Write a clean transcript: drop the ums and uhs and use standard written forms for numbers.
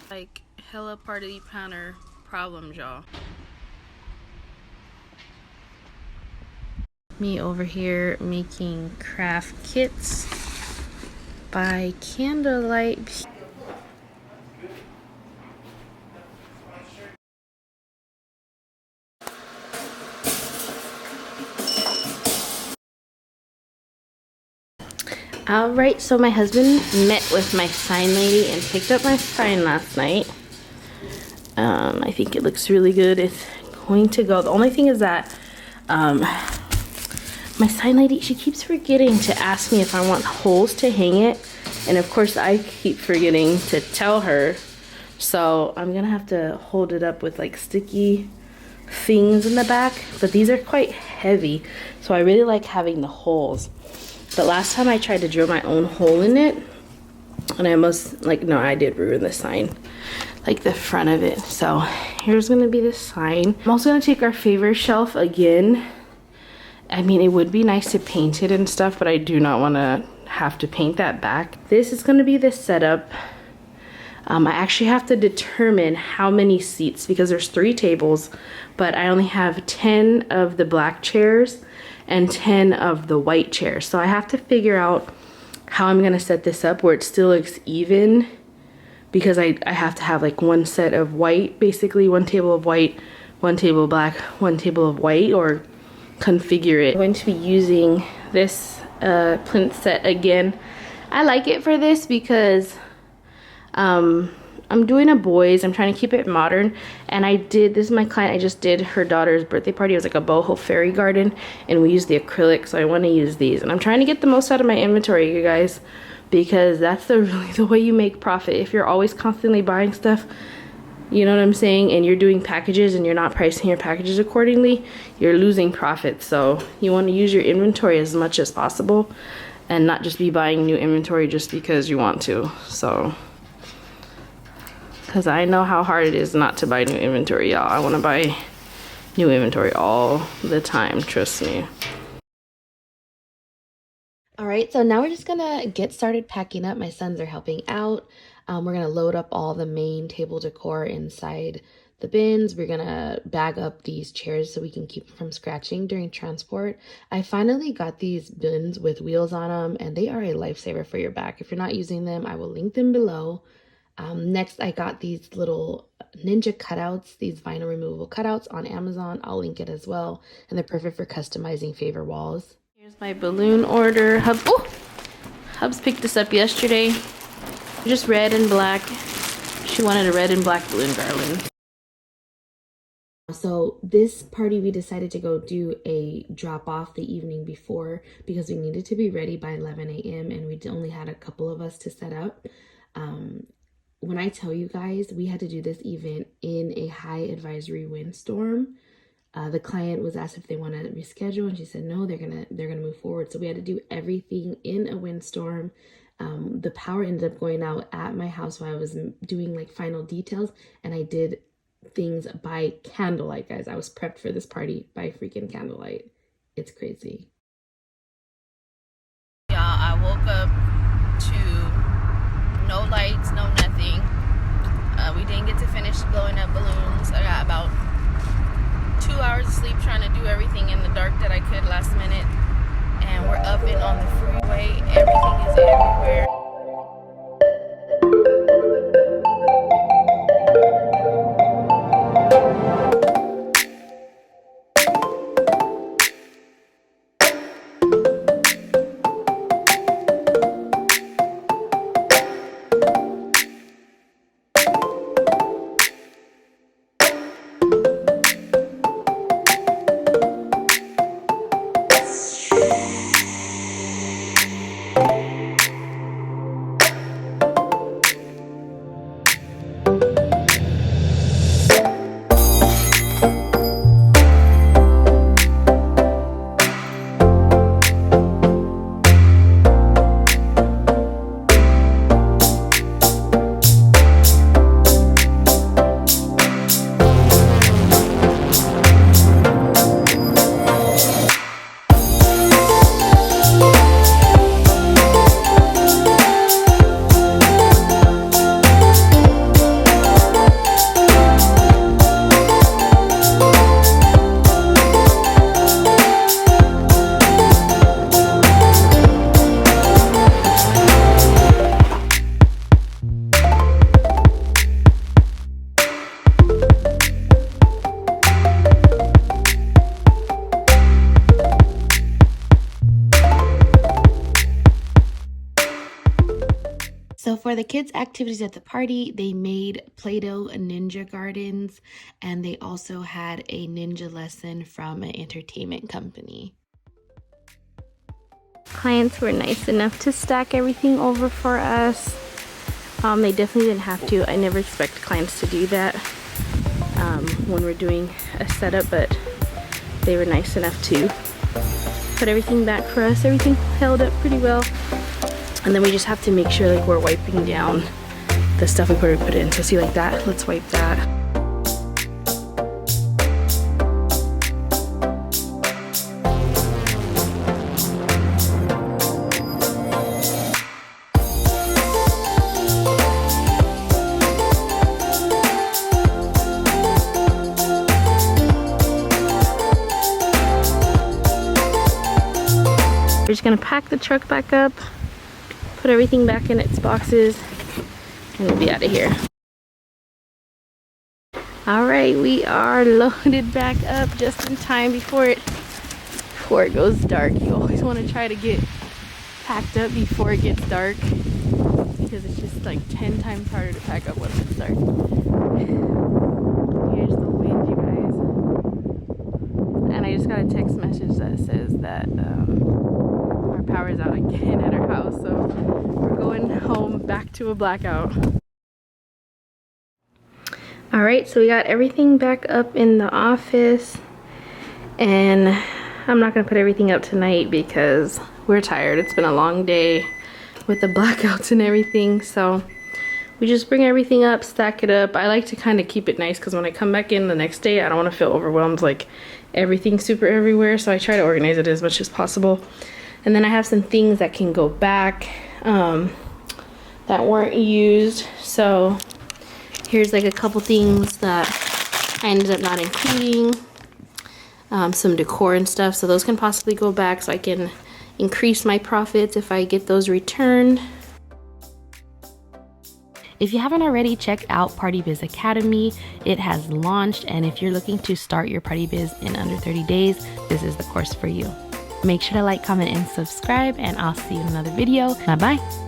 Like hella party planner problems, y'all. Me over here making craft kits by candlelight. Alright, so my husband met with my sign lady and picked up my sign last night. I think it looks really good. It's going to go. The only thing is that my sign lady, she keeps forgetting to ask me if I want holes to hang it. And of course I keep forgetting to tell her. So I'm gonna have to hold it up with like sticky things in the back. But these are quite heavy. So I really like having the holes. But last time I tried to drill my own hole in it. And I almost, like, no, I did ruin the sign. Like the front of it. So here's gonna be the sign. I'm also gonna take our favor shelf again. I mean, it would be nice to paint it and stuff, but I do not want to have to paint that back. This is gonna be the setup. I actually have to determine how many seats because there's 3 tables, but I only have 10 of the black chairs and 10 of the white chairs. So I have to figure out how I'm gonna set this up where it still looks even, because I have to have like one set of white, basically one table of white, one table of black, one table of white, or configure it. I'm going to be using this plinth set again. I like it for this because I'm doing a boys. I'm trying to keep it modern, and this is my client. I just did her daughter's birthday party. It was like a boho fairy garden, and we used the acrylic, so I want to use these. And I'm trying to get the most out of my inventory, you guys, because that's really the way you make profit. If you're always constantly buying stuff, you know what I'm saying, and you're doing packages and you're not pricing your packages accordingly, you're losing profit. So you want to use your inventory as much as possible and not just be buying new inventory just because you want to. So, because I know how hard it is not to buy new inventory, y'all. I want to buy new inventory all the time, trust me. All right, so now we're just gonna get started packing up. My sons are helping out. We're gonna load up all the main table decor inside the bins. We're gonna bag up these chairs so we can keep them from scratching during transport. I finally got these bins with wheels on them, and they are a lifesaver for your back. If you're not using them, I will link them below. Next, I got these little ninja cutouts, these vinyl removable cutouts on Amazon. I'll link it as well, and they're perfect for customizing favor walls. Here's my balloon order. Hubs picked this up yesterday. Just red and black. She wanted a red and black balloon garland. So this party, we decided to go do a drop off the evening before because we needed to be ready by 11 a.m. and we only had a couple of us to set up. When I tell you guys, we had to do this event in a high advisory windstorm. The client was asked if they want to reschedule, and she said no, they're gonna move forward. So we had to do everything in a windstorm. The power ended up going out at my house while I was doing like final details, and I did things by candlelight, guys. I was prepped for this party by freaking candlelight. It's crazy. Y'all, I woke up to no lights, no nothing. We didn't get to finish blowing up balloons. I got about 2 hours of sleep trying to do everything in the dark that I could last minute. And we're up and on the freeway. Everything is everywhere. For the kids' activities at the party, they made Play-Doh ninja gardens, and they also had a ninja lesson from an entertainment company. Clients were nice enough to stack everything over for us. They definitely didn't have to. I never expect clients to do that when we're doing a setup, but they were nice enough to put everything back for us. Everything held up pretty well. And then we just have to make sure like we're wiping down the stuff before we put it in. So see like that, let's wipe that. We're just gonna pack the truck back up, put everything back in its boxes, and we'll be out of here. All right, we are loaded back up just in time before it goes dark. You always want to try to get packed up before it gets dark because it's just like 10 times harder to pack up once it's dark. Here's the wind, you guys. And I just got a text message that says that our power's out again at our house, so we're going home back to a blackout. All right, so we got everything back up in the office, and I'm not gonna put everything up tonight because we're tired. It's been a long day with the blackouts and everything, so we just bring everything up, stack it up. I like to kind of keep it nice because when I come back in the next day, I don't want to feel overwhelmed like everything's super everywhere, so I try to organize it as much as possible. And then I have some things that can go back that weren't used. So here's like a couple things that I ended up not including. Some decor and stuff. So those can possibly go back so I can increase my profits if I get those returned. If you haven't already checked out Party Biz Academy, it has launched, and if you're looking to start your party biz in under 30 days, this is the course for you. Make sure to like, comment, and subscribe, and I'll see you in another video. Bye-bye.